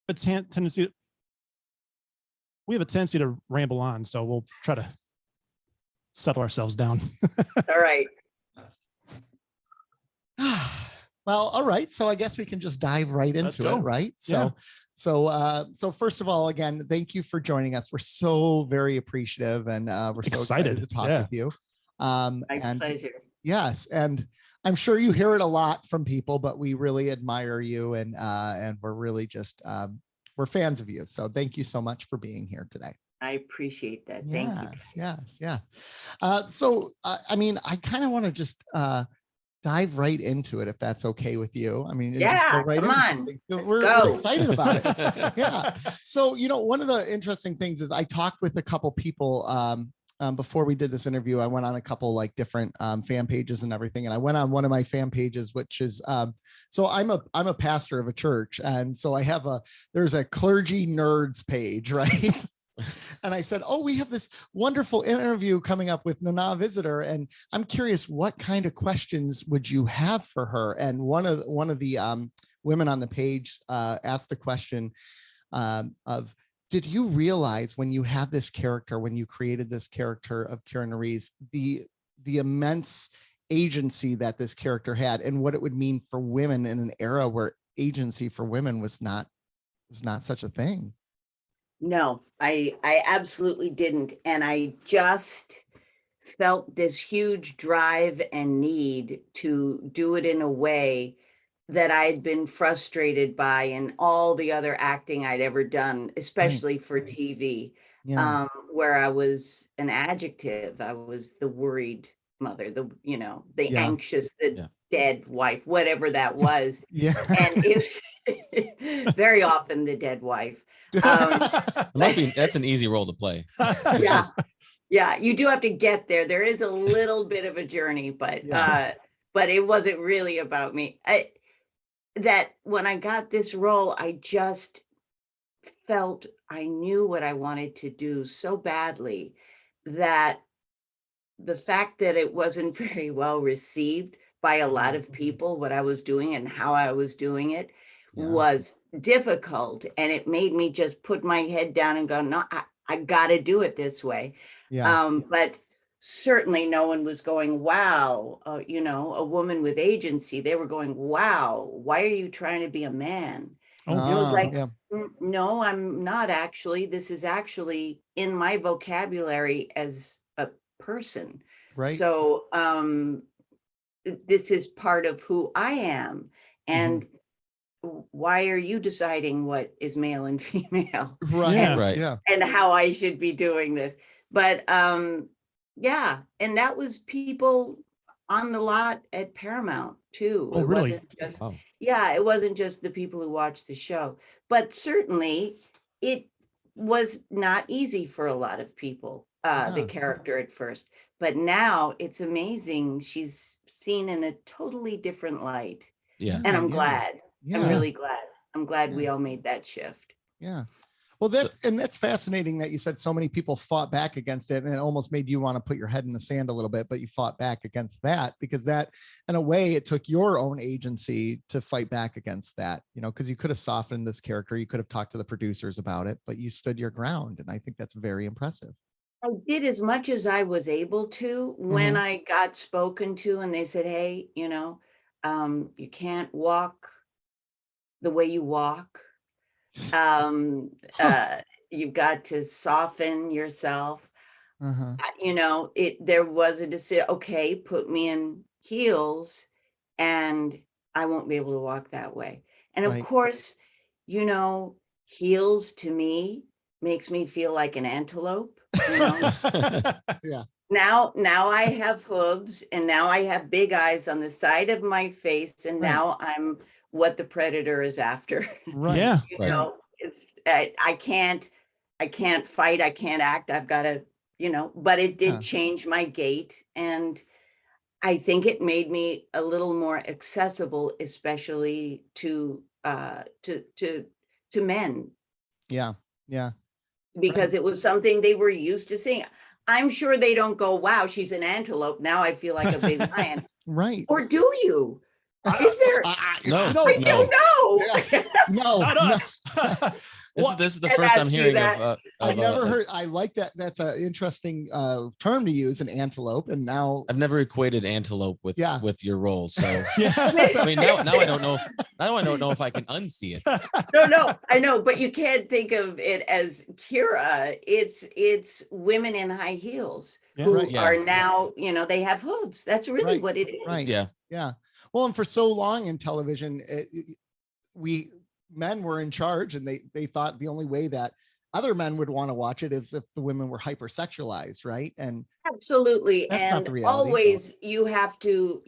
a tendency. We have a tendency to ramble on, so we'll try to settle ourselves down. All right. Well, all right. So I guess we can just dive right into it, right? So, so first of all, again, thank you for joining us. We're so very appreciative, and we're so excited to talk with you. My pleasure. Yes, and I'm sure you hear it a lot from people, but we really admire you, and we're really just we're fans of you. So thank you so much for being here today. I appreciate that. Thank you. Yes, yeah. So I mean, I kind of want to just dive right into it, if that's okay with you. I mean, just go right come on. We're excited about it. Yeah. So, you know, one of the interesting things is I talked with a couple people before we did this interview. I went on a couple like different fan pages and everything, and I went on one of my fan pages, which is so I'm a pastor of a church, and so I have there's a clergy nerds page, right? And I said, oh, we have this wonderful interview coming up with Nana Visitor, and I'm curious, what kind of questions would you have for her? And one of the women on the page asked the question of, did you realize when you had this character, when you created this character of Kira Nerys, the immense agency that this character had, and what it would mean for women in an era where agency for women was not such a thing? No, I absolutely didn't. And I just felt this huge drive and need to do it in a way that I'd been frustrated by in all the other acting I'd ever done, especially for TV, where I was an adjective. I was the worried mother, the anxious, dead wife, whatever that was. And it was very often the dead wife. That's an easy role to play. Yeah, you do have to get there. There is a little bit of a journey, but it wasn't really about me. That when I got this role, I just felt I knew what I wanted to do so badly that the fact that it wasn't very well received by a lot of people, what I was doing and how I was doing it was difficult. And it made me just put my head down and go, no, I got to do it this way. But certainly no one was going, wow, a woman with agency. They were going, wow, why are you trying to be a man? And it was like, no, I'm not actually. This is actually in my vocabulary as a person. Right. So this is part of who I am. And why are you deciding what is male and female? And how I should be doing this? But and that was people on the lot at Paramount too. Oh, really? Wasn't just, it wasn't just the people who watched the show, but certainly it was not easy for a lot of people, the character at first, but now it's amazing. She's seen in a totally different light. And I'm glad. I'm really glad. I'm glad we all made that shift. Yeah. Well, that's fascinating that you said so many people fought back against it, and it almost made you want to put your head in the sand a little bit, but you fought back against that because that, in a way, it took your own agency to fight back against that, because you could have softened this character. You could have talked to the producers about it, but you stood your ground. And I think that's very impressive. I did as much as I was able to when I got spoken to and they said, hey, you can't walk the way you walk. You've got to soften yourself. There was a decision, okay, put me in heels and I won't be able to walk that way. And of course, heels to me makes me feel like an antelope. Now I have hooves and now I have big eyes on the side of my face, and now I'm what the predator is after. It's I can't fight, I can't act, I've got to, but it did change my gait, and I think it made me a little more accessible, especially to men. Because it was something they were used to seeing. I'm sure they don't go, wow, she's an antelope, now I feel like a big lion. Or do you? Is there? No, no, I no. don't know. Yeah. no, Not no. us. This is the I've first I'm asked you hearing that. of. I've never heard. I like that. That's an interesting term to use, an antelope. And now, I've never equated antelope with Yeah. with your role. So Yeah. I mean, now I don't know if I can unsee it. No, I know, but you can't think of it as Kira. It's women in high heels Yeah. who Right. Yeah. are now, they have hoods. That's really Right, what it is. right. Yeah. Yeah. Well, and for so long in television, men were in charge, and they thought the only way that other men would want to watch it is if the women were hypersexualized, right? And Absolutely. that's not And the reality. always you have to,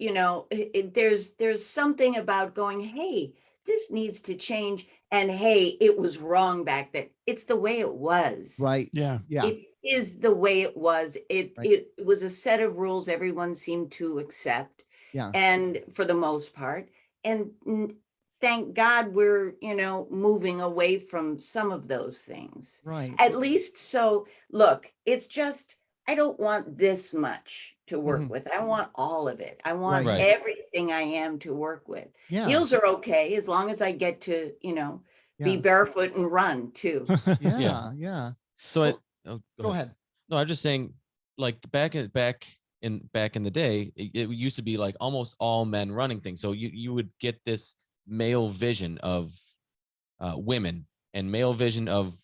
there's something about going, hey, this needs to change. And hey, it was wrong back then. It's the way it was. Right. Yeah. Yeah. It is the way it was. Right. It was a set of rules everyone seemed to accept. Yeah. And for the most part. And thank God we're, moving away from some of those things. Right. At least so, look, it's just, I don't want this much to work Mhm. with. I want all of it. I want Right. everything I am to work with. Yeah. Heels are okay as long as I get to, be Yeah. barefoot and run too. Yeah. Yeah. So Well, Go ahead. No, I'm just saying, like back in the day, it used to be like almost all men running things. So you would get this male vision of women and male vision of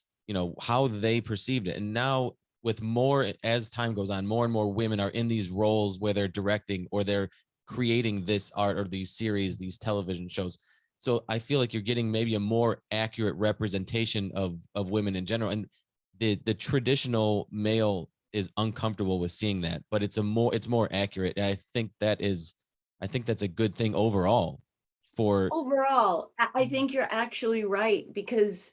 how they perceived it. And now with more, as time goes on, more and more women are in these roles where they're directing or they're creating this art or these series, these television shows. So I feel like you're getting maybe a more accurate representation of women in general. And the traditional male is uncomfortable with seeing that, but it's more accurate. And I think that's a good thing overall for Overall, I think you're actually right because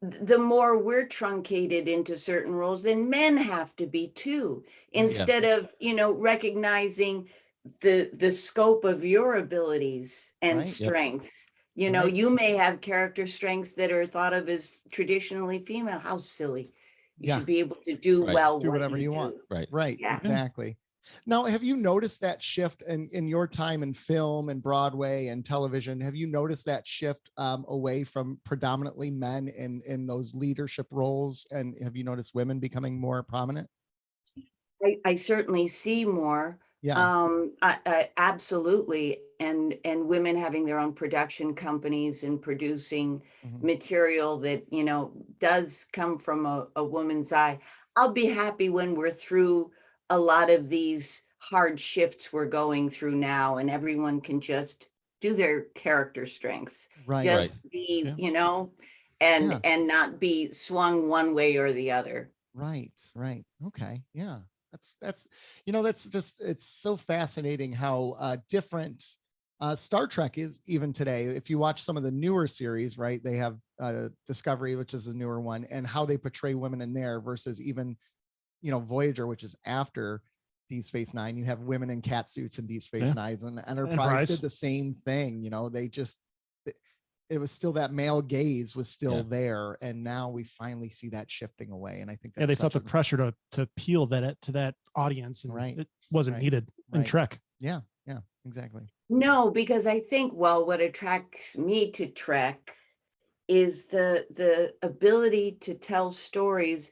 the more we're truncated into certain roles, then men have to be too. Instead of recognizing the scope of your abilities and Right. Yep. strengths. Right. You may have character strengths that are thought of as traditionally female. How silly! You Yeah. should be able to do Right. well Do what whatever you do. want. right. Right. Yeah. Exactly. Now, have you noticed that shift in your time in film and Broadway and television? Have you noticed that shift away from predominantly men in those leadership roles? And have you noticed women becoming more prominent? I certainly see more. Yeah. I absolutely, and women having their own production companies and producing Mhm. material that does come from a woman's eye. I'll be happy when we're through a lot of these hard shifts we're going through now, and everyone can just do their character strengths, Right. Right. just be, Yeah. Yeah. and not be swung one way or the other. Right. Right. Okay. Yeah. That's that's just, it's so fascinating how different Star Trek is even today. If you watch some of the newer series, right, they have Discovery, which is a newer one, and how they portray women in there versus even Voyager, which is after Deep Space Nine. You have women in cat suits in Deep Space Yeah. Nine, and Enterprise Enterprise. did the same thing. They just, it was still, that male gaze was still Yeah. there, and now we finally see that shifting away. And I think that's Yeah, they felt the such pressure to appeal to that audience, and Right. it wasn't Right. needed in Right. Trek. Yeah, exactly. No, because I think, well, what attracts me to Trek is the ability to tell stories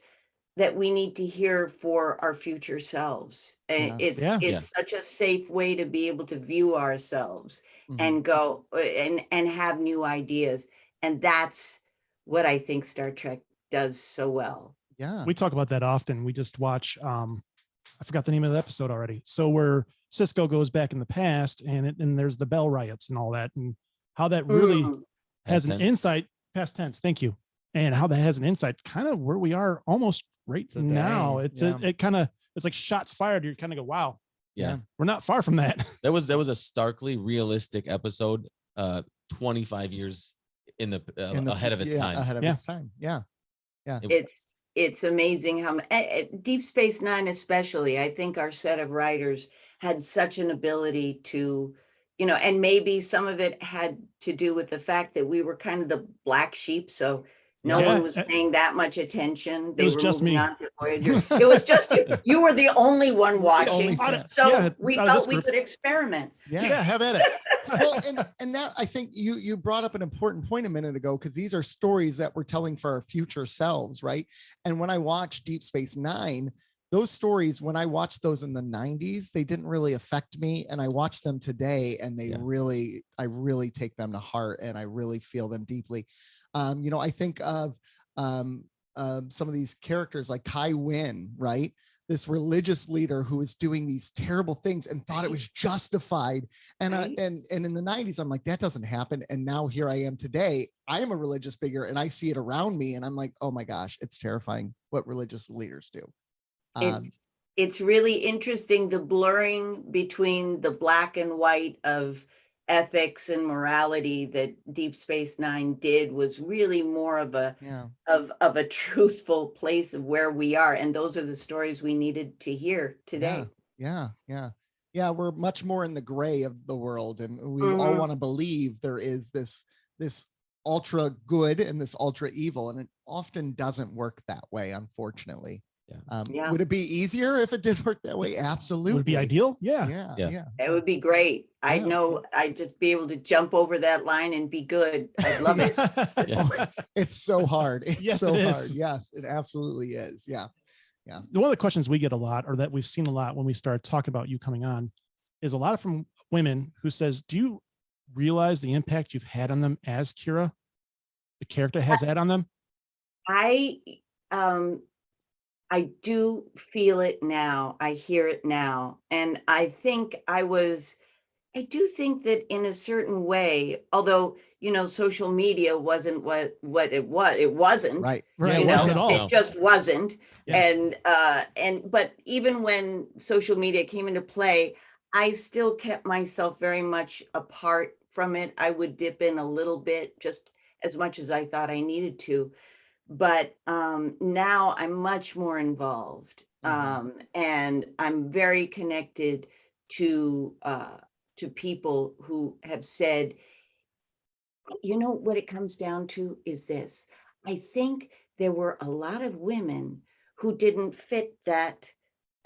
that we need to hear for our future selves. Yes. It's Yeah. it's such a safe way to be able to view ourselves Mhm. and go and have new ideas. And that's what I think Star Trek does so well. Yeah. We talk about that often. We just watch I forgot the name of the episode already. So where Cisco goes back in the past, and there's the Bell riots and all that, and how that really Mm. has Past an tense. insight. Past tense. Thank you. And how that has an insight, kind of where we are almost right Today, now. It's yeah. it's like shots fired. You kind of go, wow, Yeah. we're not far from that. There was a starkly realistic episode 25 years in the ahead of its time. Ahead of Yeah. its time. Yeah. It's amazing how Deep Space Nine, especially, I think our set of writers had such an ability to, and maybe some of it had to do with the fact that we were kind of the black sheep. So, No Yeah. one was paying that much attention. They was were just moving me. on to Voyager. It was just you. You were the only one watching. fan. So Yeah, we out of this felt we group. could experiment. Yeah, have at it. Well, and that, I think you brought up an important point a minute ago, because these are stories that we're telling for our future selves, right? And when I watched Deep Space Nine, those stories, when I watched those in the 90s, they didn't really affect me. And I watch them today, and they I really take them to heart, and I really feel them deeply. I think of some of these characters like Kai Wynn, right? This religious leader who was doing these terrible things and thought it was justified. And and in the 90s, I'm like, that doesn't happen. And now here I am today. I am a religious figure, and I see it around me, and I'm like, oh my gosh, it's terrifying what religious leaders do. It's really interesting, the blurring between the black and white of ethics and morality that Deep Space Nine did was really more of a of a truthful place of where we are, and those are the stories we needed to hear today. Yeah, we're much more in the gray of the world, and we all want to believe there is this ultra good and this ultra evil, and it often doesn't work that way, unfortunately. Would it be easier if it did work that way? Absolutely. Would it be ideal? Yeah. It would be great. I'd know, I'd just be able to jump over that line and be good. I'd love it. It's so hard. It's Yes, so it hard. is. Yes, it absolutely is. Yeah. One of the questions we get a lot, or that we've seen a lot when we start talking about you coming on, is a lot from women who says, do you realize the impact you've had on them as Kira? The character has had on them? I do feel it now. I hear it now. And I do think that in a certain way, although, social media wasn't what it was, it wasn't. Right. It wasn't at all. It just wasn't. Yeah. But even when social media came into play, I still kept myself very much apart from it. I would dip in a little bit, just as much as I thought I needed to. But now I'm much more involved, and I'm very connected to people who have said, what it comes down to is this. I think there were a lot of women who didn't fit that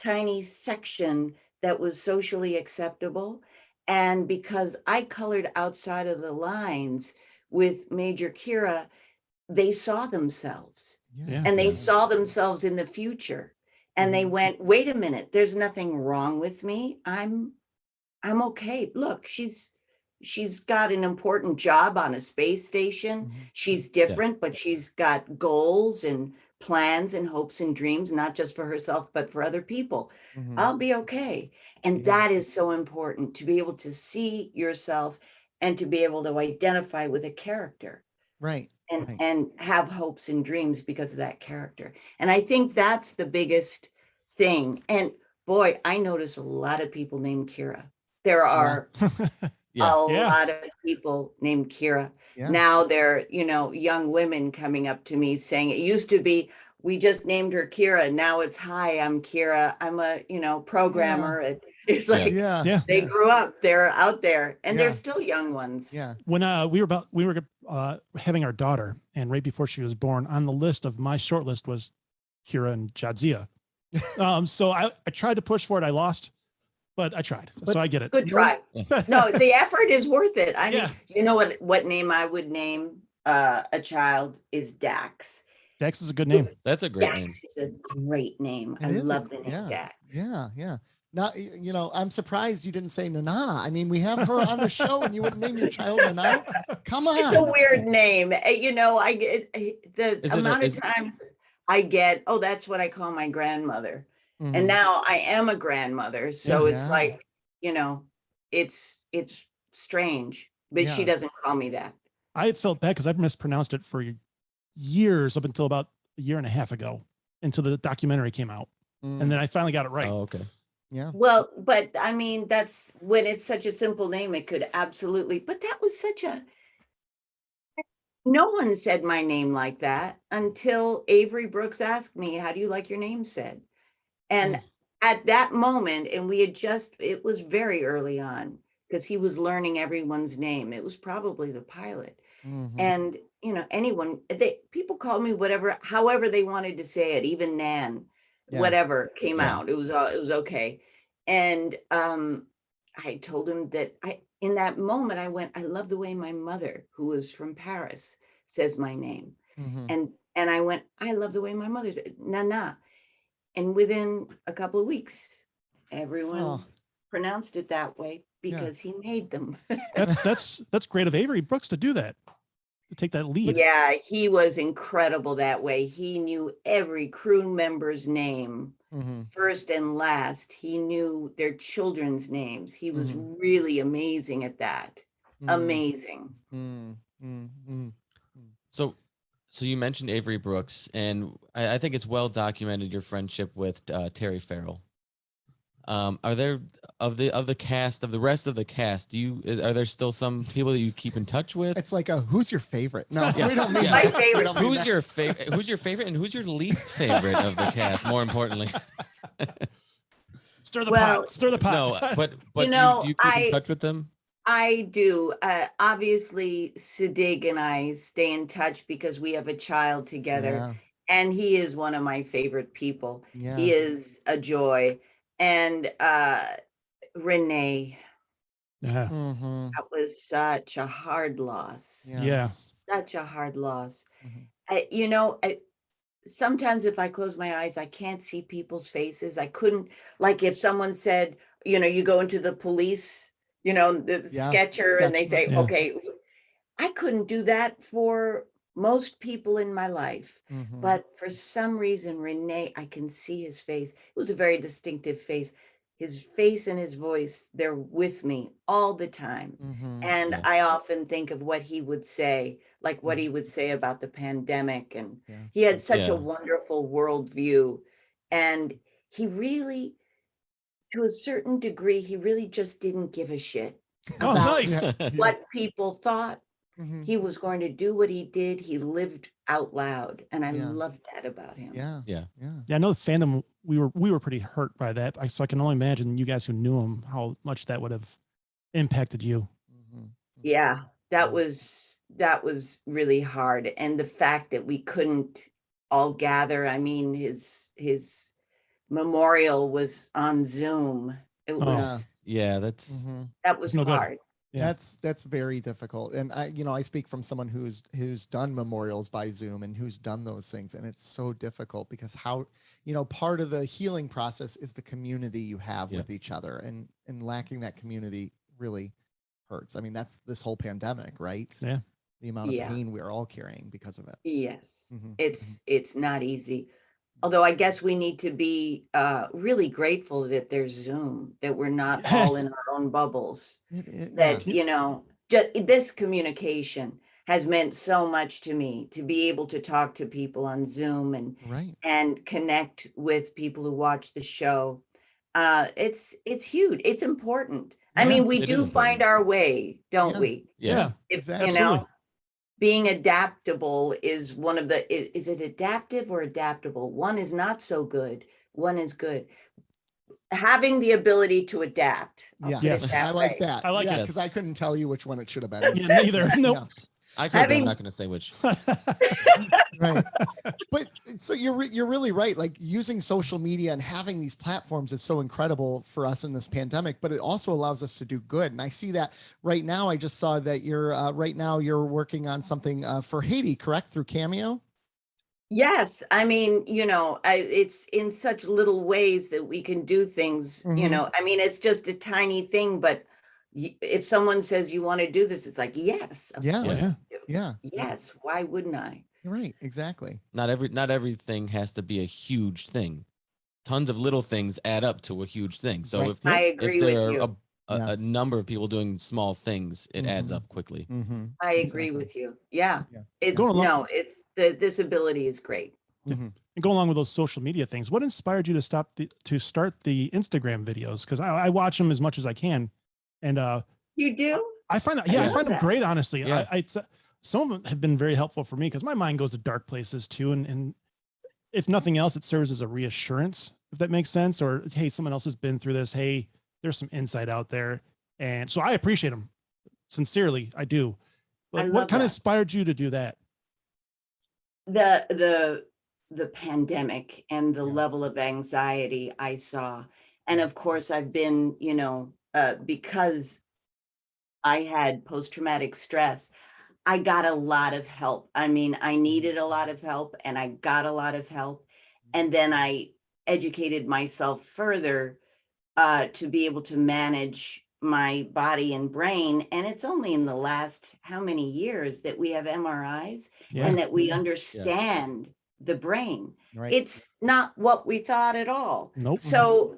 tiny section that was socially acceptable. And because I colored outside of the lines with Major Kira, they saw themselves, and they saw themselves in the future, and they went, wait a minute, there's nothing wrong with me. I'm okay. Look, she's got an important job on a space station. She's different, but she's got goals and plans and hopes and dreams, not just for herself, but for other people. I'll be okay. And that is so important, to be able to see yourself and to be able to identify with a character. Right. And have hopes and dreams because of that character. And I think that's the biggest thing. And boy, I notice a lot of people named Kira. There are a lot of people named Kira. Now they're, young women coming up to me saying, it used to be, we just named her Kira. Now it's, hi, I'm Kira. I'm a, programmer. It's like they grew up, they're out there, and they're still young ones. When we were having our daughter, and right before she was born, on the list of my short list was Kira and Jadzia. So I tried to push for it. I lost, but I tried. So I get it. Good try. No, the effort is worth it. I mean, you know what name I would name a child is Dax. Dax is a good name. That's a great name. Dax is a great name. I love the name Dax. Yeah. Now, I'm surprised you didn't say Nana. I mean, we have her on the show, and you wouldn't name your child Nana. Come on. It's a weird name. I get the amount of times I get, oh, that's what I call my grandmother. And now I am a grandmother. So it's like, it's strange, but she doesn't call me that. I felt bad because I've mispronounced it for years, up until about a year and a half ago, until the documentary came out. And then I finally got it right. Oh, okay. Yeah. Well, but I mean, that's when it's such a simple name, it could absolutely, but that was no one said my name like that until Avery Brooks asked me, how do you like your name said? And at that moment, and it was very early on, because he was learning everyone's name. It was probably the pilot. And, anyone, people called me whatever, however they wanted to say it, even Nan, Yeah. whatever came Yeah. out. It was okay. And I told him that in that moment, I went, I love the way my mother, who was from Paris, says my name. Mhm. And I went, I love the way my mother said, Nana. And within a couple of weeks, everyone Oh. pronounced it that way Yeah. because he made them. That's great of Avery Brooks to do that, to take that lead. Yeah, he was incredible that way. He knew every crew member's name, Mhm. first and last. He knew their children's names. He was Mhm. really amazing at that. Mm. Amazing. Mm. Mm. Mm. So you mentioned Avery Brooks, and I think it's well documented your friendship with Terry Farrell. Are there of the cast, of the rest of the cast, are there still some people that you keep in touch with? It's like who's your favorite? No, Yeah. we don't mean Yeah. My that. We favorite. don't mean Who's that. your favorite? Who's your favorite, and who's your least favorite of the cast? More importantly, Stir the Well, pot. Stir the pot. no, but do you keep in touch with them? I do. Obviously, Siddig and I stay in touch because we have a child together. Yeah. And he is one of my favorite people. Yeah. He is a joy. And Renee, Yeah. Mhm. that was such a hard loss. Yes. Such a hard loss. Mhm. Sometimes if I close my eyes, I can't see people's faces. I couldn't, like if someone said, you go into the police, the Yeah. sketcher, and they say, Yeah. okay, I couldn't do that for most people in my life. Mhm. But for some reason, Renee, I can see his face. It was a very distinctive face. His face and his voice, they're with me all the time. Mhm. And Yeah. I often think of what he would say, like what he Mhm. would say about the pandemic. And Yeah. he had such a Yeah. wonderful worldview. And he really, to a certain degree, he really just didn't give a shit Oh, about nice. Yeah. Yeah. what people thought. Mhm. He was going to do what he did. He lived out loud. And I Yeah. loved that about him. Yeah. Yeah. Yeah. Yeah, I know the fandom, we were pretty hurt by that. So I can only imagine you guys who knew him, how much that would have impacted you. Mhm. Yeah, that Yeah. was really hard. And the fact that we couldn't all gather, I mean, his memorial was on Zoom. It Oh. was, Yeah. That's Mhm. that was no good. hard. Yeah. That's very difficult. And I speak from someone who's done memorials by Zoom and who's done those things. And it's so difficult because part of the healing process is the community you have Yeah. with each other, and lacking that community really hurts. I mean, that's this whole pandemic, right? Yeah. The amount of Yeah. pain we're all carrying because of it. Yes, Mhm. it's not easy. Although I guess we need to be really grateful that there's Zoom, that we're not all in our own bubbles. That, Yeah. just this communication has meant so much to me, to be able to talk to people on Zoom Right. and connect with people who watch the show. It's huge. It's important. I Yeah, mean, we it is do find important. our way, don't Yeah. we? Yeah. If, Exactly. Absolutely. being adaptable is one of the, is it adaptive or adaptable? One is not so good. One is good. Having the ability to adapt. I'll put it Yes. that I like way. that. I like yeah, it. because I couldn't tell you which one it should have been. Yeah, neither. Nope. I could, but I'm Having- not going to say which. Right. But so you're really right. Like, using social media and having these platforms is so incredible for us in this pandemic, but it also allows us to do good. And I see that right now. I just saw that you're working on something for Haiti, correct? Through Cameo. Yes, I mean, it's in such little ways that we can do things, Mhm. I mean, it's just a tiny thing, but if someone says you want to do this, it's like, yes, of Yeah. course Yeah. I do. Yeah. Yes, why wouldn't I? You're right. Exactly. Not everything has to be a huge thing. Tons of little things add up to a huge thing. So Right. I if agree there with are you. a Yes. number of people doing small things, it adds Mhm. up quickly. Mm-hmm. I agree with you. Yeah. Yeah. Going along- It's this ability is great. Mm-hmm. And go along with those social media things, what inspired you to start the Instagram videos? Because I watch them as much as I can, and You do? I find that, I yeah, I love find them that. great, honestly. Yeah. Some of them have been very helpful for me because my mind goes to dark places too. And if nothing else, it serves as a reassurance, if that makes sense. Or, hey, someone else has been through this. Hey, there's some insight out there. And so I appreciate them. Sincerely, I do. I Like, love what kind of that. inspired you to do that? The pandemic and the level of anxiety I saw. And of course, I've been, because I had post-traumatic stress, I got a lot of help. I mean, I needed a lot of help and I got a lot of help. And then I educated myself further to be able to manage my body and brain. And it's only in the last how many years that we have MRIs Yeah. and that we understand the brain. Right. It's not what we thought at all. Nope. So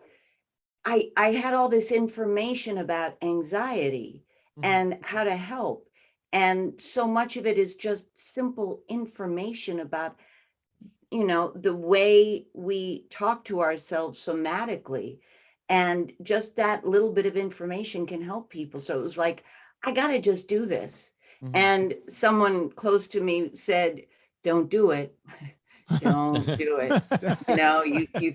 I had all this information about anxiety and how to help. And so much of it is just simple information about, the way we talk to ourselves somatically. And just that little bit of information can help people. So it was like, I got to just do this. And someone close to me said, don't do it. Don't do it. You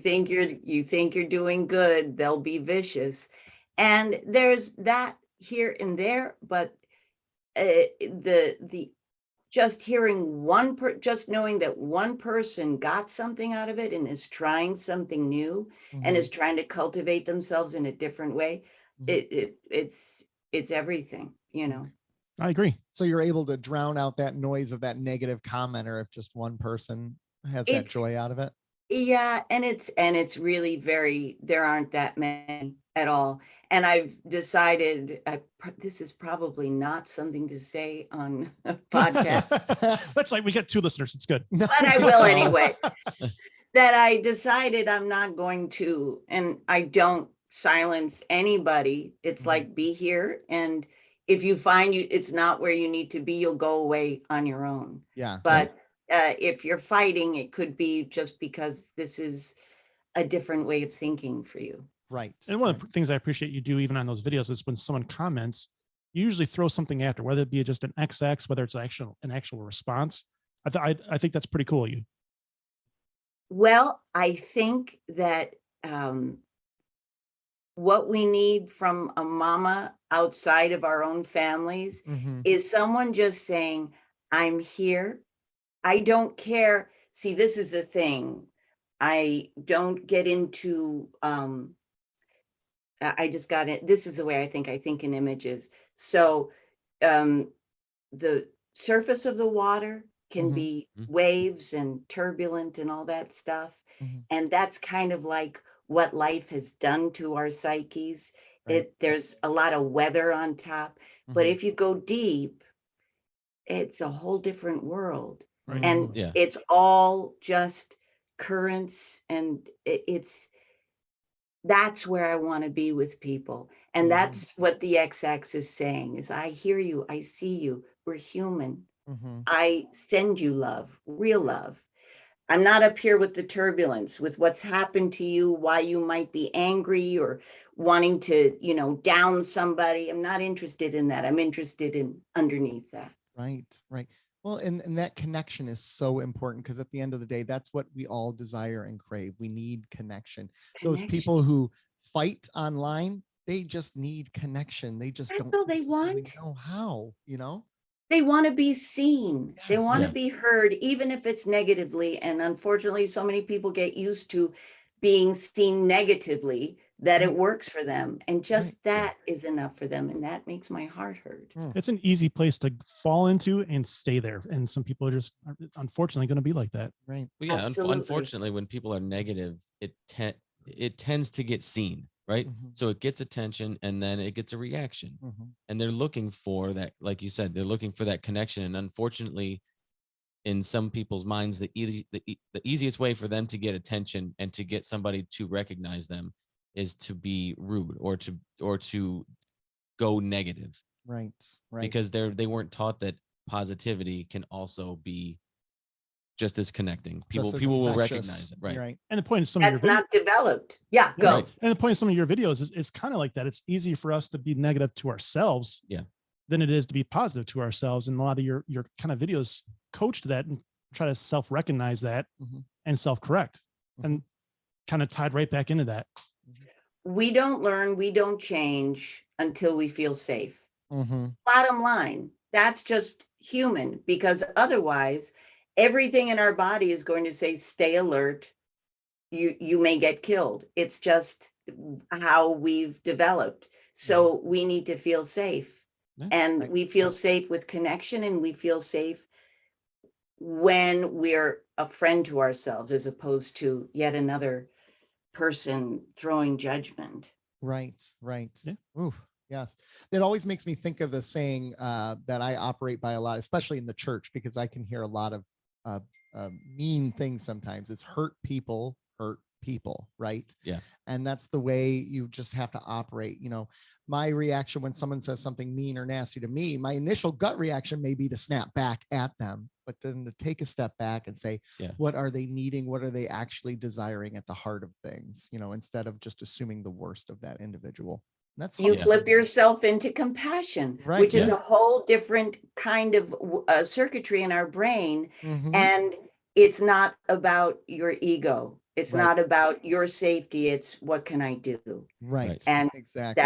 think you're doing good, they'll be vicious. And there's that here and there, but the just hearing just knowing that one person got something out of it and is trying something new and is trying to cultivate themselves in a different way, it's everything, I agree. So you're able to drown out that noise of that negative commenter if just one person has that joy out of it. Yeah, and it's really there aren't that many at all. And I've decided this is probably not something to say on a podcast, That's like we get 2 listeners. It's good. but I will anyway. That I decided I'm not going to, and I don't silence anybody. It's like, be here, and if you find it's not where you need to be, you'll go away on your own. Yeah. But if you're fighting, it could be just because this is a different way of thinking for you. Right. And one of the things I appreciate you do even on those videos is when someone comments, you usually throw something after, whether it be just an XX, whether it's an actual response. I think that's pretty cool of you. Well, I think that what we need from a mama outside of our own families is someone just saying, I'm here. I don't care. See, this is the thing. I don't get into, I just got it. This is the way I think in images. So the surface of the water can be waves and turbulent and all that stuff. And that's kind of like what life has done to our psyches. Right. There's a lot of weather on top, but if you go deep, it's a whole different world. Right. And it's all just currents, and that's where I want to be with people. And that's what the XX is saying is, I hear you, I see you, we're human. I send you love, real love. I'm not up here with the turbulence, with what's happened to you, why you might be angry or wanting to, down somebody. I'm not interested in that. I'm interested in underneath that. Right. Right. Well, and that connection is so important, because at the end of the day, that's what we all desire and crave. We need connection. Those people who fight online, they just need connection. They just That's don't all they necessarily want. know how, They want to be seen. They Yes. want to be heard, even if it's negatively. And unfortunately, so many people get used to being seen negatively that it works for them. And just that is enough for them. And that makes my heart hurt. It's an easy place to fall into and stay there. And some people are just unfortunately going to be like that. Right. But yeah, Absolutely. unfortunately, when people are negative, it tends to get seen, right? So it gets attention and then it gets a reaction. And they're looking for that, like you said, they're looking for that connection. And unfortunately, in some people's minds, the easiest way for them to get attention and to get somebody to recognize them is to be rude or to go negative. Right. Right. Because they weren't taught that positivity can also be just as connecting. People will recognize it. Right. And the point of some of your That's not developed. Yeah, go. Right. And the point of some of your videos is kind of like that. It's easier for us to be negative to ourselves than it is to be positive to ourselves. And a lot of your kind of videos coach to that and try to self-recognize that and self-correct and kind of tied right back into that. We don't learn, we don't change until we feel safe. Bottom line, that's just human, because otherwise everything in our body is going to say, stay alert. You may get killed. It's just how we've developed. So we need to feel safe. Yeah. And we feel safe with connection, and we feel safe when we're a friend to ourselves, as opposed to yet another person throwing judgment. Right. Yeah. Ooh, yes. It always makes me think of the saying that I operate by a lot, especially in the church, because I can hear a lot of mean things sometimes. It's hurt people, right? Yeah. And that's the way you just have to operate. You know, my reaction when someone says something mean or nasty to me, my initial gut reaction may be to snap back at them, but then to take a step back and say, what are they needing? What are they actually desiring at the heart of things? You know, instead of just assuming the worst of that individual. And that's You hard flip sometimes. yourself into compassion, Right, which is yeah. a whole different kind of circuitry in our brain. Mhm. And it's not about your ego. It's Right. not about your safety. It's what can I do? Right. And exactly.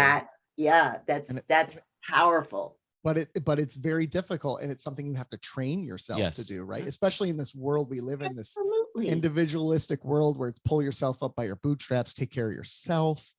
that's powerful. But it's very difficult, and it's something you have to train yourself to do, right? Especially in this world we live in, this Absolutely. individualistic world where it's pull yourself up by your bootstraps, take care of yourself.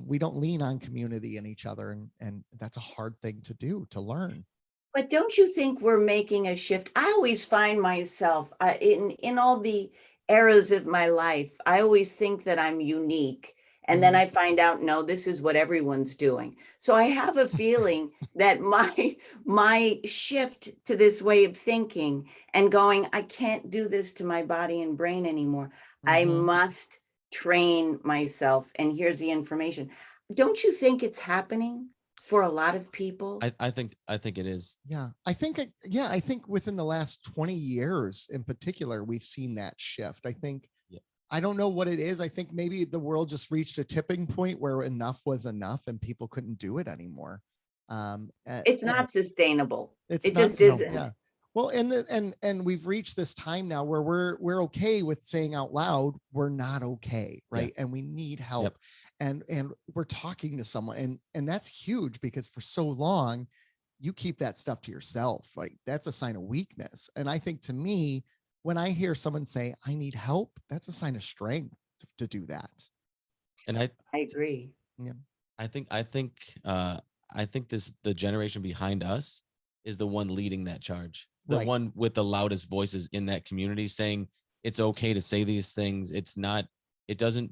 We don't lean on community and each other, and that's a hard thing to do, to learn. But don't you think we're making a shift? I always find myself in all the eras of my life, I always think that I'm unique. And then I find out, no, this is what everyone's doing. So I have a feeling that my shift to this way of thinking and going, I can't do this to my body and brain anymore. I must train myself. And here's the information. Don't you think it's happening for a lot of people? I think it is. Yeah, I think within the last 20 years in particular, we've seen that shift. I think, I don't know what it is. I think maybe the world just reached a tipping point where enough was enough and people couldn't do it anymore. It's not sustainable. It just isn't. Yeah. Well, and we've reached this time now where we're okay with saying out loud, we're not okay, right? And we need help. And we're talking to someone, and that's huge, because for so long you keep that stuff to yourself. Like, that's a sign of weakness. And I think, to me, when I hear someone say, I need help, that's a sign of strength to do that. And I agree. Yeah. I think the generation behind us is the one leading that charge. The one with the loudest voices in that community, saying it's okay to say these things. It doesn't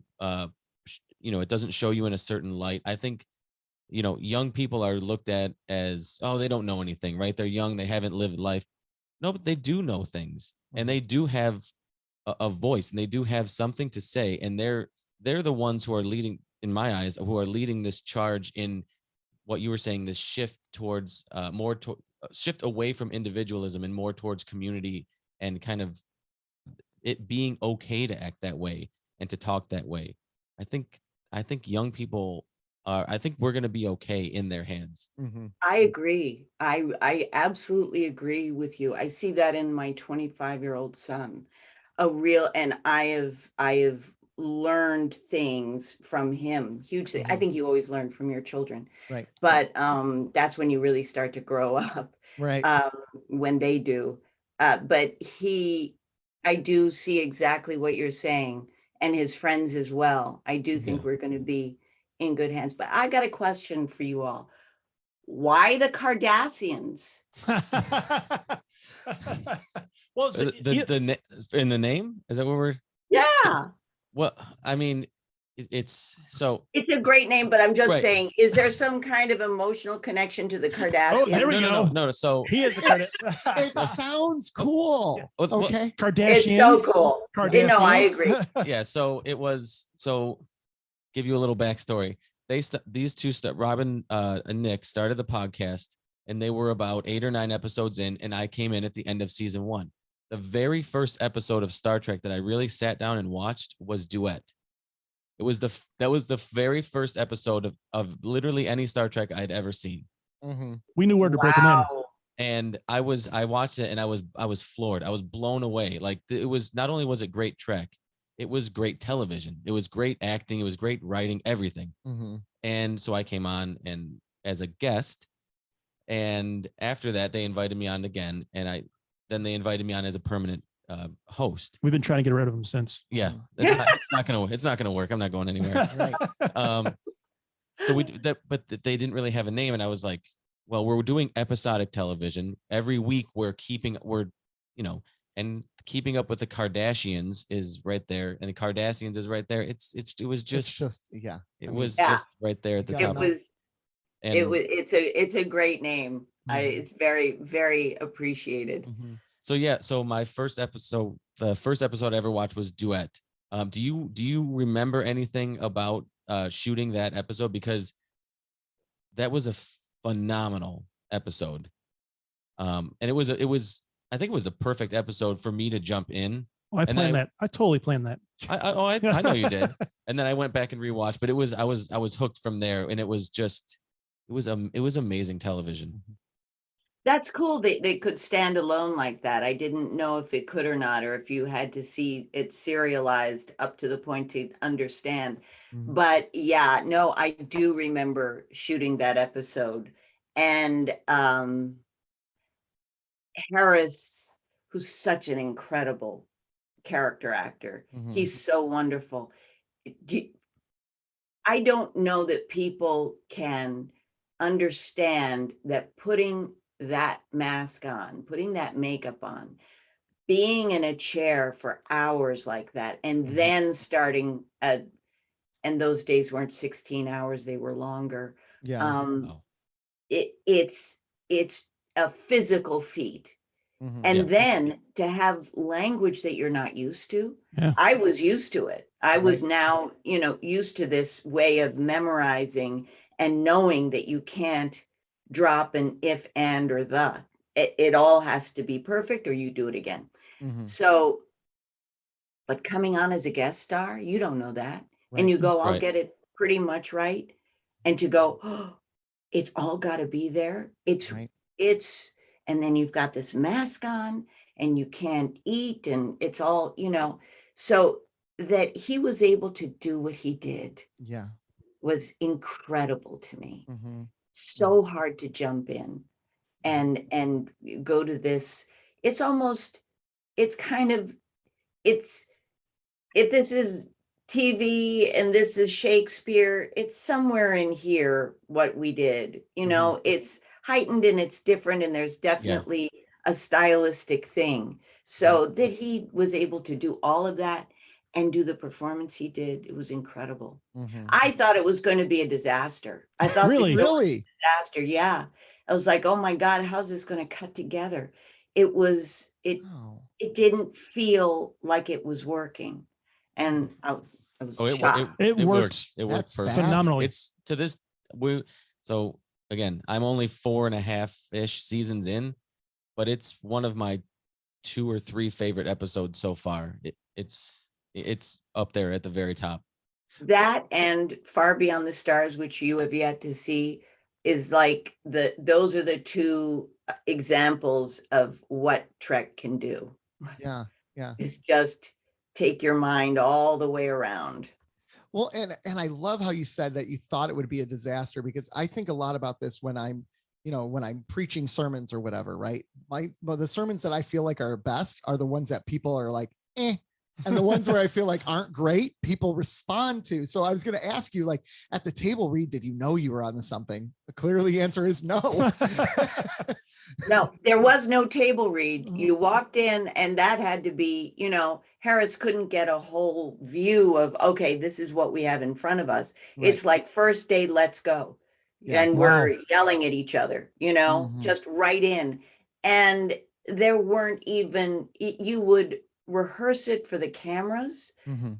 show you in a certain light. I think, young people are looked at as, oh, they don't know anything, right? They're young. They haven't lived life. No, but they do know things, and they do have a voice, and they do have something to say. And they're the ones who are leading, in my eyes, who are leading this charge in what you were saying, this shift towards shift away from individualism and more towards community, and kind of it being okay to act that way and to talk that way. I think young people I think we're going to be okay in their hands. I agree. I absolutely agree with you. I see that in my 25-year-old son, and I have learned things from him, hugely. I think you always learn from your children, right? But that's when you really start to grow up, right? When they do. But I do see exactly what you're saying, and his friends as well. I do think we're going to be in good hands. But I got a question for you all. Why the Cardassians? Well, in the name, is that what we're? Yeah. Well, I mean, it's a great name, but I'm just saying, is there some kind of emotional connection to the Kardashians? Oh, there we go. No. So he is a Kardashian. It sounds cool. Okay. Kardashians. It's so cool. Kardashians. No, I agree. Yeah. So it was. So give you a little backstory. These two Robin and Nick started the podcast, and they were about 8 or 9 episodes in, and I came in at the end of season 1. The very first episode of Star Trek that I really sat down and watched was Duet. That was the very first episode of literally any Star Trek I'd ever seen. We knew where to break them in. And I watched it, and I was floored. I was blown away. Like, it was, not only was it great Trek, it was great television. It was great acting. It was great writing, everything. And so I came on and as a guest, and after that they invited me on again, and then they invited me on as a permanent host. We've been trying to get rid of him since. Yeah, it's not gonna work. I'm not going anywhere. Right. So we did that, but they didn't really have a name, and I was like, well, we're doing episodic television every week. And Keeping Up with the Kardashians is right there, and the Cardassians is right there. It was just just right there at the top. It's a great name. It's very, very appreciated. So yeah, so the first episode I ever watched was Duet. Do you remember anything about shooting that episode? Because that was a phenomenal episode. And it was I think it was a perfect episode for me to jump in. Oh, I planned that. I totally planned that. I know you did. And then I went back and rewatched, but I was hooked from there, and it was amazing television. That's cool. They could stand alone like that. I didn't know if it could or not, or if you had to see it serialized up to the point to understand. But yeah, no, I do remember shooting that episode. And Harris, who's such an incredible character actor, he's so wonderful. I don't know that people can understand that putting that mask on, putting that makeup on, being in a chair for hours like that, and then starting and those days weren't 16 hours, they were longer. It's a physical feat. And then to have language that you're not used to. I was used to it. I was now, used to this way of memorizing and knowing that you can't drop an if, and, or the. It all has to be perfect, or you do it again. So, but coming on as a guest star, you don't know that. And you go, I'll get it pretty much right. And to go, oh, it's all got to be there. And then you've got this mask on and you can't eat, and it's all, so that he was able to do what he did was incredible to me. So hard to jump in and go to this. If this is TV and this is Shakespeare, it's somewhere in here what we did. It's heightened and it's different, and there's definitely a stylistic thing. So that he was able to do all of that and do the performance he did, it was incredible. I thought it was going to be a disaster. I thought really disaster. Yeah. I was like, oh my God, how's this going to cut together? It didn't feel like it was working. And I was shocked. It works. It works phenomenally. It's to this. So again, I'm only 4.5-ish seasons in, but it's one of my 2 or 3 favorite episodes so far. It's up there at the very top. That and Far Beyond the Stars, which you have yet to see, is like those are the 2 examples of what Trek can do. Yeah. It's just take your mind all the way around. Well, and I love how you said that you thought it would be a disaster, because I think a lot about this when I'm preaching sermons or whatever, right? The sermons that I feel like are best are the ones that people are like, eh. And the ones where I feel like aren't great, people respond to. So I was going to ask you, like, at the table read, did you know you were onto something? Clearly the answer is no. No, there was no table read. You walked in and that had to be, Harris couldn't get a whole view of, okay, this is what we have in front of us. It's like first day, let's go. And we're yelling at each other, just right in. And there weren't even, you would rehearse it for the cameras,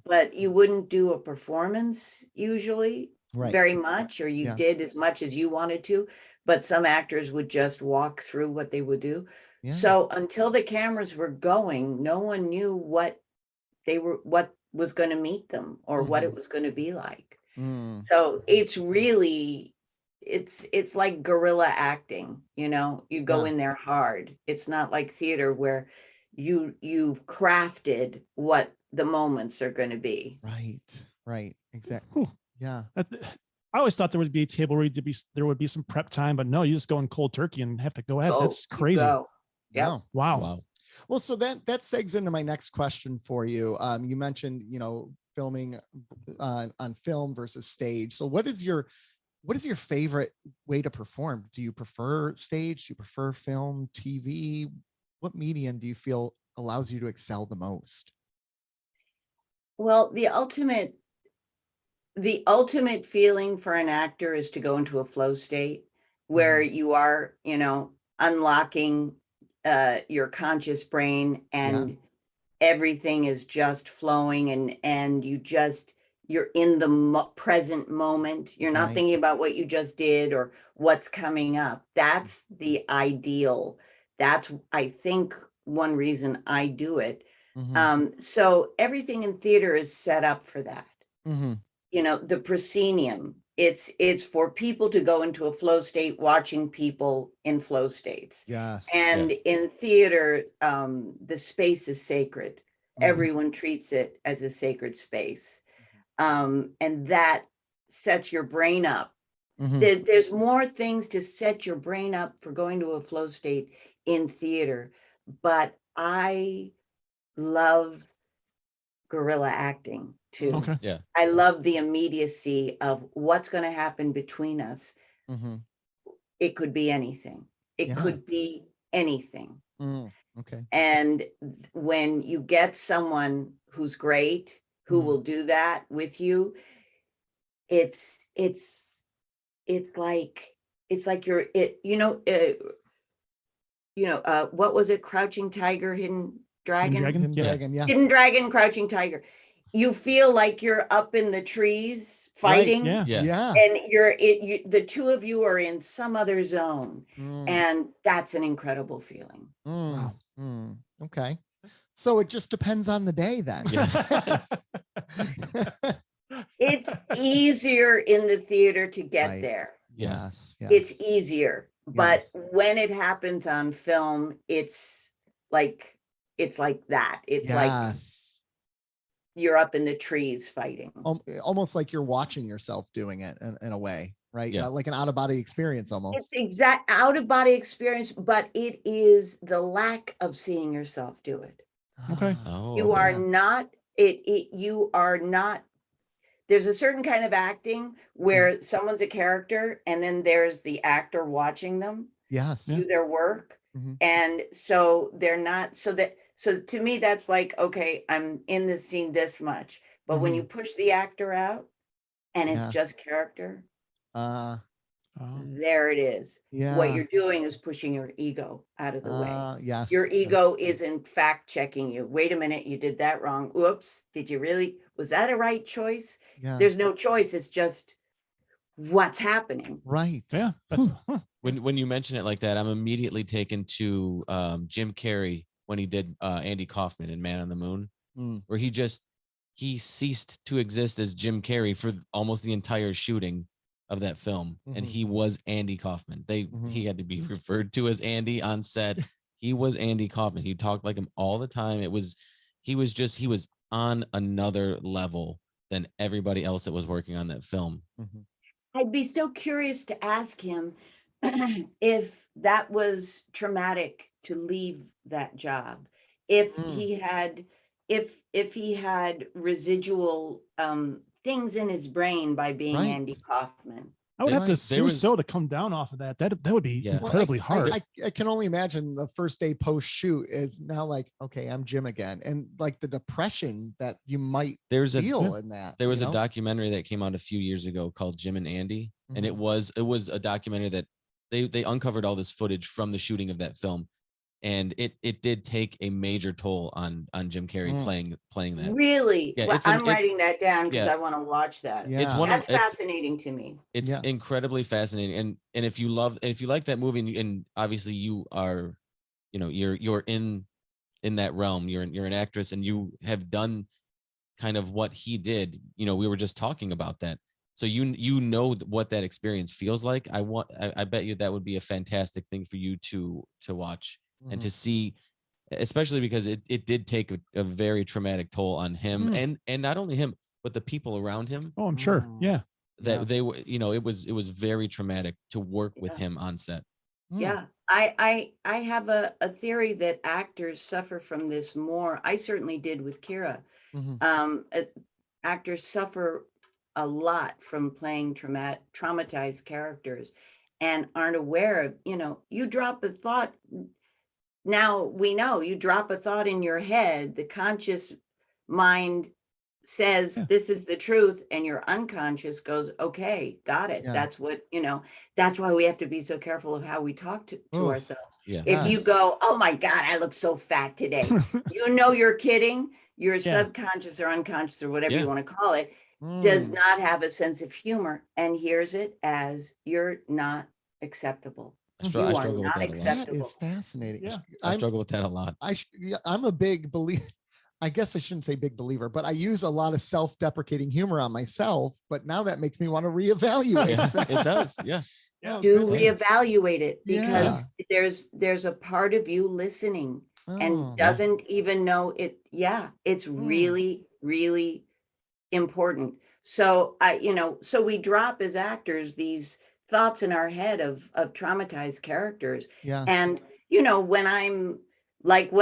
but you wouldn't do a performance usually very much, or you did as much as you wanted to, but some actors would just walk through what they would do. So until the cameras were going, no one knew what was going to meet them or what it was going to be like. So it's really, it's like guerrilla acting, you go in there hard. It's not like theater where you've crafted what the moments are going to be. Right. Exactly. Yeah. I always thought there would be a table read, there would be some prep time, but no, you just go in cold turkey and have to go ahead. That's crazy. Yeah. Wow. Well, so that segs into my next question for you. You mentioned, filming on film versus stage. So what is your favorite way to perform? Do you prefer stage? Do you prefer film, TV? What medium do you feel allows you to excel the most? Well, the ultimate feeling for an actor is to go into a flow state where you are, unlocking your conscious brain, and everything is just flowing, and you're in the present moment. You're not Right. thinking about what you just did or what's coming up. That's the ideal. That's, I think, one reason I do it. So everything in theater is set up for that. The proscenium, it's for people to go into a flow state, watching people in flow states. Yes. And in theater, the space is sacred. Everyone treats it as a sacred space. And that sets your brain up. There's more things to set your brain up for going to a flow state in theater, but I love guerrilla acting too. Okay. Yeah. I love the immediacy of what's going to happen between us. It could be anything. It could be anything. Okay. And when you get someone who's great, who will do that with you, it's like you're what was it? Crouching Tiger, Hidden Dragon? Hidden Dragon, yeah. Hidden Dragon, Crouching Tiger. You feel like you're up in the trees fighting, Yeah. and the two of you are in some other zone, and that's an incredible feeling. Wow. Okay. So it just depends on the day then. It's easier in the theater to get Right. there. Yes. It's easier, but Yes. when it happens on film, it's like that. It's like you're up in the trees fighting. Almost like you're watching yourself doing it in a way, right? Yeah. Like an out-of-body experience It's almost. exact out-of-body experience, but it is the lack of seeing yourself do it. Okay. Oh, You okay. are not you are not. There's a certain kind of acting where someone's a character and then there's the actor watching them Yes. do their work. And so they're not, so to me, that's like, okay, I'm in this scene this much. But when you push the actor out and it's just character, there it is. What you're doing is pushing your ego out of the way. Yes. Your ego isn't fact checking you. Wait a minute, you did that wrong. Oops, did you really? Was that a right choice? Yeah. There's no choice. It's just what's happening. Right. Yeah. That's Hmm. When you mention it like that, I'm immediately taken to Jim Carrey when he did Andy Kaufman in Man on the Moon, where he ceased to exist as Jim Carrey for almost the entire shooting of that film, and he was Andy Kaufman. He had to be referred to as Andy on set. He was Andy Kaufman. He talked like him all the time. He was on another level than everybody else that was working on that film. I'd be so curious to ask him if that was traumatic to leave that job, if he had residual things in his brain by being Right. Andy Kaufman. I would have to Right. sue so to come down off of that. That would be Yeah. incredibly hard. I can only imagine the first day post shoot is now like, okay, I'm Jim again. And like the depression that you might feel in that. There was a documentary that came out a few years ago called Jim and Andy. And it was a documentary that they uncovered all this footage from the shooting of that film. And it did take a major toll on Jim Carrey playing that. Really? Yeah, Well, I'm writing that down because yeah. I want to watch that. Yeah. That's fascinating to me. It's incredibly fascinating. And if you like that movie, and obviously you are, you're in that realm, you're an actress and you have done kind of what he did. We were just talking about that. So you know what that experience feels like. I bet you that would be a fantastic thing for you to watch and to see, especially because it did take a very traumatic toll on him and not only him, but the people around him. Oh, I'm sure. Yeah. That they were, it was very traumatic to work with him on set. Yeah. I have a theory that actors suffer from this more. I certainly did with Kira. Mhm. Actors suffer a lot from playing traumatized characters and aren't aware of, you drop a thought. Now we know you drop a thought in your head, the conscious mind says Yeah. this is the truth, and your unconscious goes, okay, got it. Yeah. That's what, that's why we have to be so careful of how we talk to Oof. ourselves. Yeah. If you Yes. go, oh my God, I look so fat today, you're kidding. Your Yeah. subconscious or unconscious or whatever Yeah. you want to call it does Mm. not have a sense of humor and hears it as you're not acceptable. I You are struggle with not that a lot. That acceptable. is fascinating. Yeah. I struggle with that a lot. I'm a big believer. I guess I shouldn't say big believer, but I use a lot of self-deprecating humor on myself. But now that makes me want to reevaluate. Yeah, that. it does. Yeah. Yeah. Oh, Do goodness. reevaluate it because Yeah. there's a part of you listening Oh. and doesn't even know it. Yeah, it's really, really important. So so we drop as actors these thoughts in our head of traumatized characters. Yeah. And when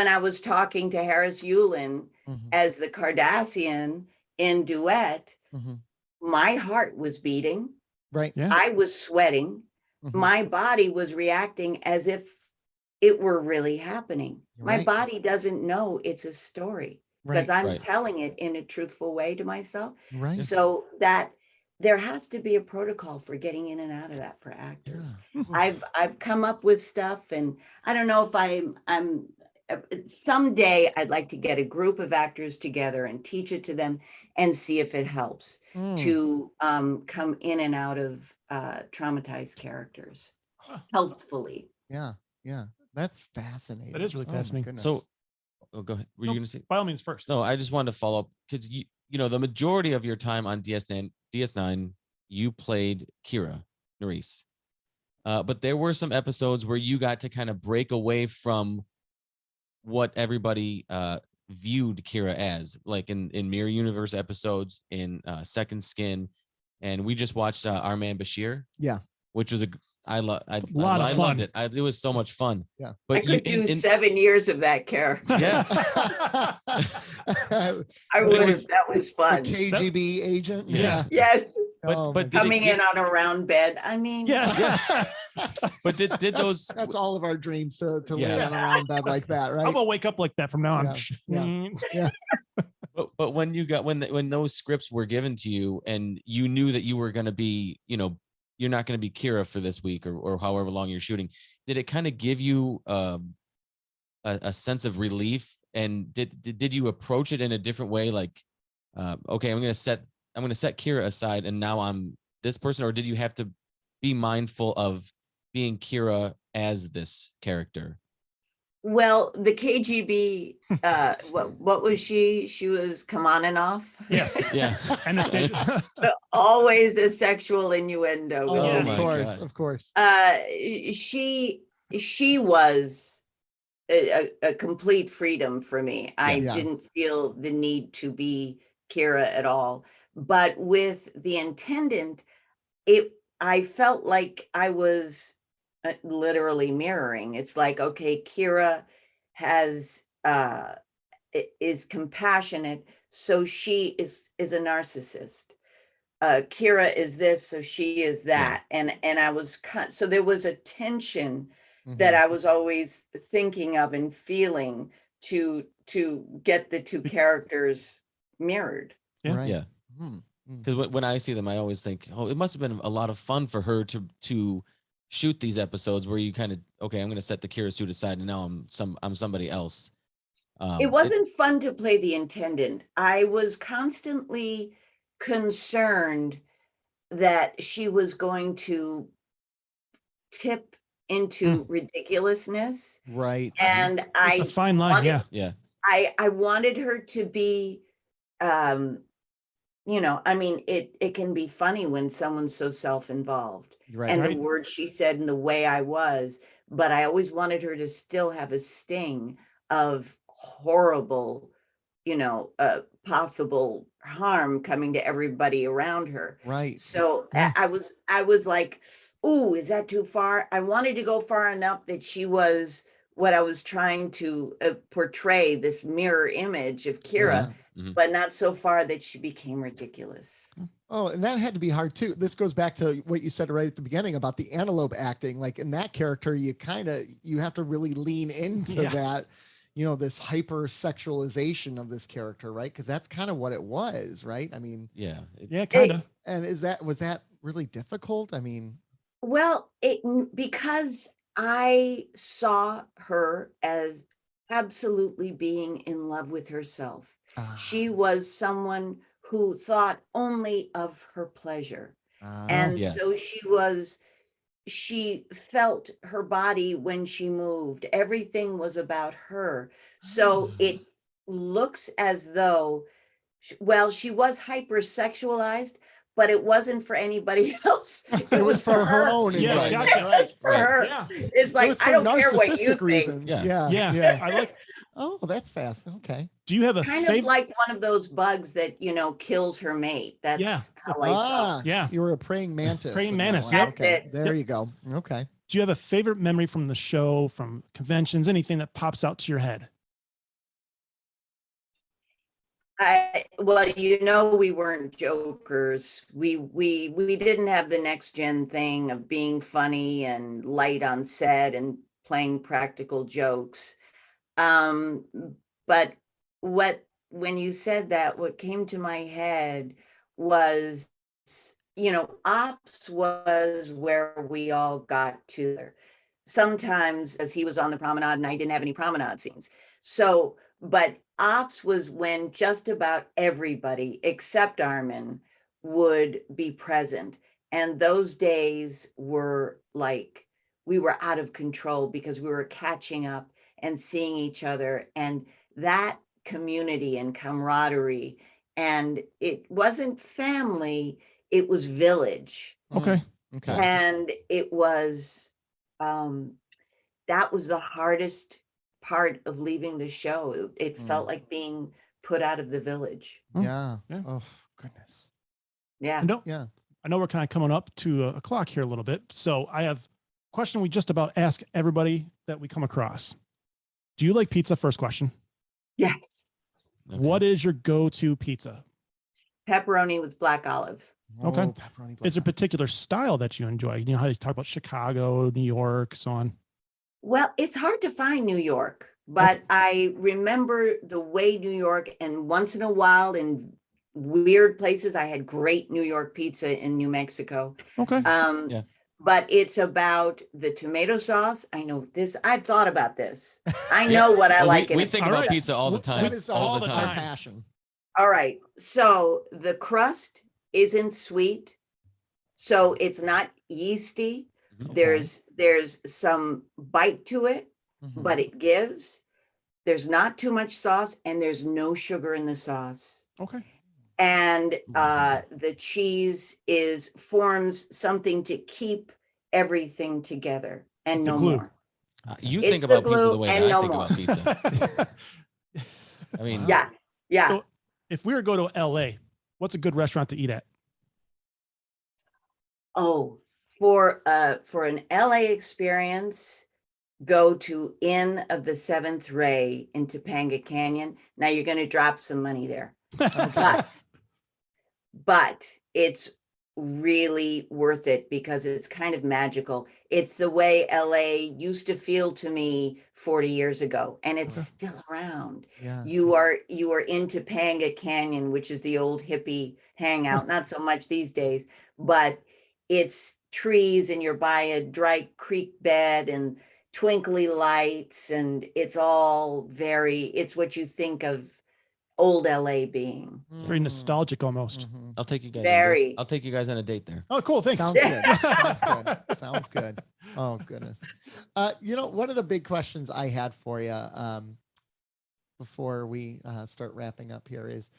I was talking to Harris Yulin Mhm. as the Cardassian in Duet, Mhm. my heart was beating. Right. Yeah. I was sweating. Mhm. My body was reacting as if it were really happening. You're My right. body doesn't know it's a story because Right. I'm Right. telling it in a truthful way to myself. Right. So that there has to be a protocol for getting in and out of that for actors. Yeah. Oof. I've come up with stuff, and I don't know if I'm someday I'd like to get a group of actors together and teach it to them and see if it helps Mm. to come in and out of traumatized characters healthfully. Yeah. Yeah. That's fascinating. That is really Oh, my fascinating. goodness. So, go ahead. Were you No, going to say? by all means, first. No, I just wanted to follow up because the majority of your time on DS9, you played Kira Nerys. But there were some episodes where you got to kind of break away from what everybody viewed Kira as, like in Mirror Universe episodes, in Second Skin, and we just watched Our Man Bashir. Yeah. Which was I loved fun. it. It was so much fun. Yeah. I But could do 7 years of that character. Yeah. I would have. That was The fun. KGB agent. Yeah. Yes, Oh, but my did it coming get- in on a round bed. I mean, Yeah. But did those that's all of our dreams to lay Yeah. on a round bed like that, right? I'm gonna wake up like that from now on. Yeah. Yeah. but when you got when those scripts were given to you and you knew that you were going to be, you're not going to be Kira for this week or however long you're shooting, did it kind of give you a sense of relief? And did you approach it in a different way? Like, okay, I'm going to set Kira aside and now I'm this person, or did you have to be mindful of being Kira as this character? well, the KGB. What was she? She was Kamaninov. Yes. Yeah. And the stage. Always a sexual innuendo. Oh, with Yes. of me. course, God. of course. She was a complete freedom for me. I Yeah. didn't feel the need to be Kira at all. But with the intendant, I felt like I was literally mirroring. It's like, okay, Kira has is compassionate, so she is a narcissist. Kira is this, so she is that. And I was so there was a tension that Mhm. I was always thinking of and feeling to get the two characters mirrored. Yeah. Right. Yeah. Because when I see them, I always think, oh, it must have been a lot of fun for her to shoot these episodes where you kind of, okay, I'm going to set the Kira suit aside and now I'm somebody else. It wasn't fun to play the intendant. I was constantly concerned that she was going to tip into ridiculousness. Right. And It's a fine line. Yeah. Yeah. I wanted her to be, I mean, it can be funny when someone's so self-involved. Right. And the Right. words she said and the way I was, but I always wanted her to still have a sting of horrible, possible harm coming to everybody around her. Right. So Yeah. I was like, ooh, is that too far? I wanted to go far enough that she was what I was trying to portray, this mirror image of Kira, but not so far that she became ridiculous. Oh, and that had to be hard too. This goes back to what you said right at the beginning about the antelope acting. Like in that character, you have to really lean into that, this hyper sexualization of this character, right? Because that's kind of what it was, right? I mean, yeah, kind of. And was that really difficult? I mean, well, because I saw her as absolutely being in love with herself. She was someone who thought only of her pleasure. And so she felt her body when she moved. Everything was about her. So it looks as though, well, she was hypersexualized, but it wasn't for anybody else. It was for her own enjoyment. Yeah, gotcha. right. It's for her. Yeah. It's like, I don't care what you reasons. think. Yeah. I like. Oh, that's fast. Okay. Do you have a kind of like one of those bugs that kills her mate? That's how I saw. Yeah. You were a praying mantis. Praying mantis. Yeah. Okay. There you go. Okay. Do you have a favorite memory from the show, from conventions, anything that pops out to your head? Well, we weren't jokers. We didn't have the next gen thing of being funny and light on set and playing practical jokes. But when you said that, what came to my head was, ops was where we all got to there. Sometimes as he was on the promenade and I didn't have any promenade scenes. So, but ops was when just about everybody except Armin would be present. And those days were like, we were out of control because we were catching up and seeing each other, and that community and camaraderie. And it wasn't family, it was village. Okay. And it was, that was the hardest part of leaving the show. It felt like being put out of the village. Yeah. Oh, goodness. Yeah. I know we're kind of coming up to a clock here a little bit. So I have a question we just about ask everybody that we come across. Do you like pizza? First question. Yes. Okay. What is your go-to pizza? Pepperoni with black olive. Okay. Is there a particular style that you enjoy? You know how you talk about Chicago, New York, so on? Well, it's hard to find New York, but I remember the way New York, and once in a while in weird places, I had great New York pizza in New Mexico. Okay. But it's about the tomato sauce. I know this. I've thought about this. I know what I like. We think about pizza all the time. That is all the time. Passion. All right. So the crust isn't sweet. So it's not yeasty. Okay. There's some bite to it, but it gives. There's not too much sauce, and there's no sugar in the sauce. Okay. And the cheese forms something to keep everything together, and it's no more. You think about pizza the way that I think about pizza. I mean, yeah. So if we were to go to LA, what's a good restaurant to eat at? Oh, for an LA experience, go to Inn of the Seventh Ray in Topanga Canyon. Now you're going to drop some money there. But it's really worth it because it's kind of magical. It's the way LA used to feel to me 40 years ago, and it's still around. Yeah. You are in Topanga Canyon, which is the old hippie hangout, not so much these days, but it's trees and you're by a dry creek bed and twinkly lights, and it's all it's what you think of old LA being. Very nostalgic almost. I'll take you guys. I'll take you guys on a date there. Oh, cool. Thanks. Sounds good. Sounds good. Oh, goodness. One of the big questions I had for you before we start wrapping up here is,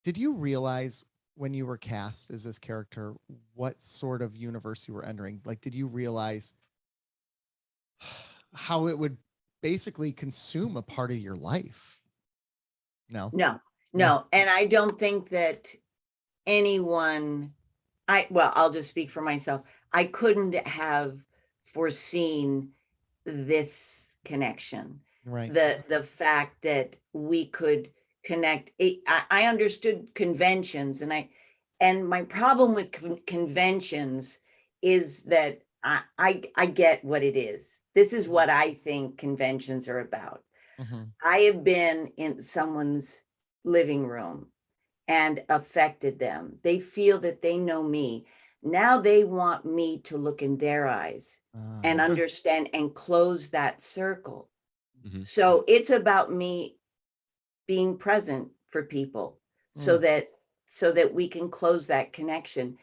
did you realize when you were cast as this character, what sort of universe you were entering? Like, did you realize how it would basically consume a part of your life? No. And I don't think that anyone, I'll just speak for myself. I couldn't have foreseen this connection. Right. The fact that we could connect. I understood conventions, and my problem with conventions is that I get what it is. This is what I think conventions are about. I have been in someone's living room and affected them. They feel that they know me. Now they want me to look in their eyes and understand and close that circle. So it's about me being present for people so that we can close that connection.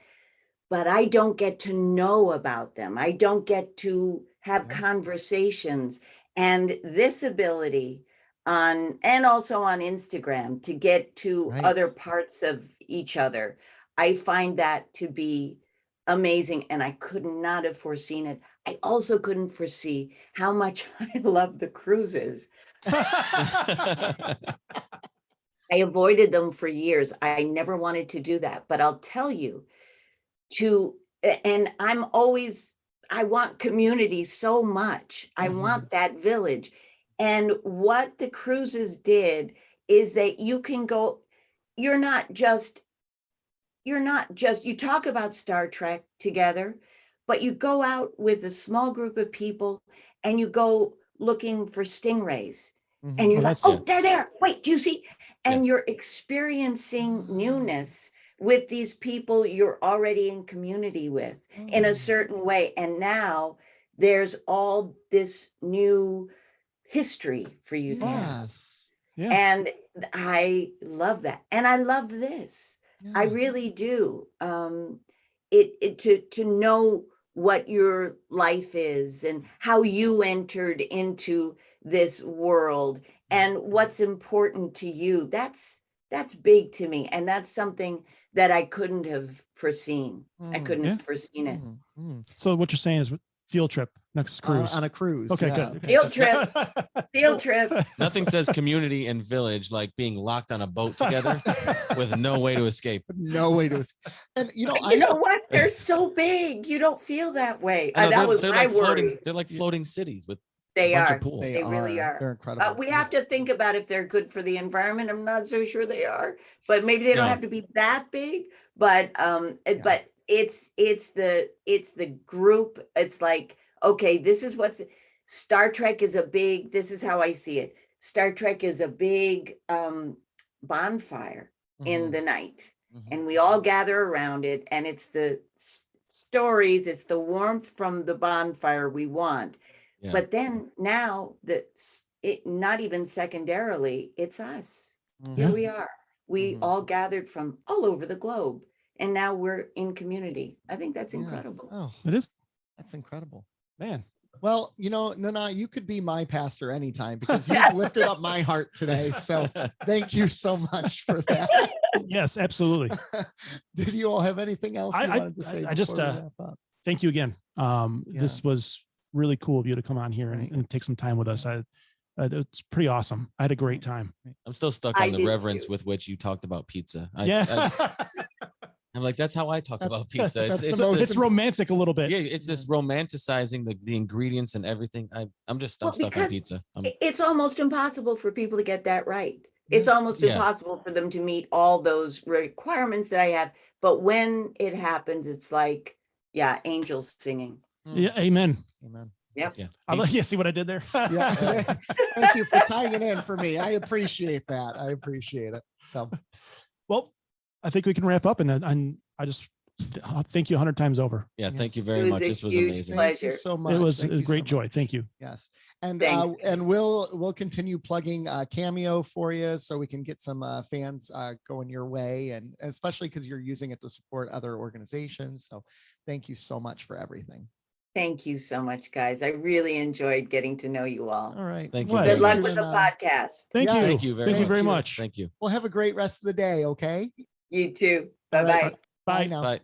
But I don't get to know about them. I don't get to have conversations. And this ability and also on Instagram to get to other parts of each other, I find that to be amazing. And I could not have foreseen it. I also couldn't foresee how much I love the cruises. I avoided them for years. I never wanted to do that, but I'll tell you, and I want community so much. I want that village. And what the cruises did is that you can go, you talk about Star Trek together, but you go out with a small group of people and you go looking for stingrays. And you're like, oh, they're there. Wait, do you see? And you're experiencing newness with these people you're already in community with in a certain way. And now there's all this new history for you to have. Yeah. And I love that. And I love this. I really do. To know what your life is and how you entered into this world and what's important to you. That's big to me. And that's something that I couldn't have foreseen. I couldn't have foreseen it. So what you're saying is field trip next cruise. On a cruise. Okay, good. Field trip. Field trip. Nothing says community and village like being locked on a boat together with no way to escape. No way to escape. And you know what? They're so big. You don't feel that way. Know, that was my worry. They're like floating cities with they a bunch are. of pools. They really are. They're incredible. We have to think about if they're good for the environment. I'm not so sure they are, but maybe they don't have to be that big. But but it's the group. It's like, okay, this is what's Star Trek is this is how I see it. Star Trek is a big bonfire in the night, and we all gather around it, and it's the stories, it's the warmth from the bonfire we want. But then now not even secondarily, it's us. Here we are. We all gathered from all over the globe, and now we're in community. I think that's incredible. Oh, it is. That's incredible, man. Well, you know, Nana, you could be my pastor anytime because you've lifted up my heart today. So thank you so much for that. Yes, absolutely. Did you all have anything else you wanted to say? I just thank you again. This was really cool of you to come on here and take some time with us. It's pretty awesome. I had a great time. I'm still stuck on the reverence with which you talked about pizza. I'm like, that's how I talk about pizza. It's romantic a little bit. Yeah, it's this romanticizing the ingredients and everything. I'm stuck on pizza. It's almost impossible for people to get that right. It's almost impossible for them to meet all those requirements that I have. But when it happens, it's like, angels singing. Yeah, amen. Amen. Yep. Yeah. See what I did there? Yeah. Thank you for tying it in for me. I appreciate that. I appreciate it. So, well, I think we can wrap up, and I just thank you 100 times over. Yeah, thank you very much. This was amazing. Pleasure. Thank you so much. It was a great joy. Thank you. Yes, and we'll continue plugging Cameo for you so we can get some fans going your way, and especially because you're using it to support other organizations. So, thank you so much for everything. Thank you so much, guys. I really enjoyed getting to know you all. All right. Thank you. Good luck with the podcast. Thank you. Thank you very much. Thank you. Well, have a great rest of the day. Okay. You too. Bye-bye. Bye. Now. Bye.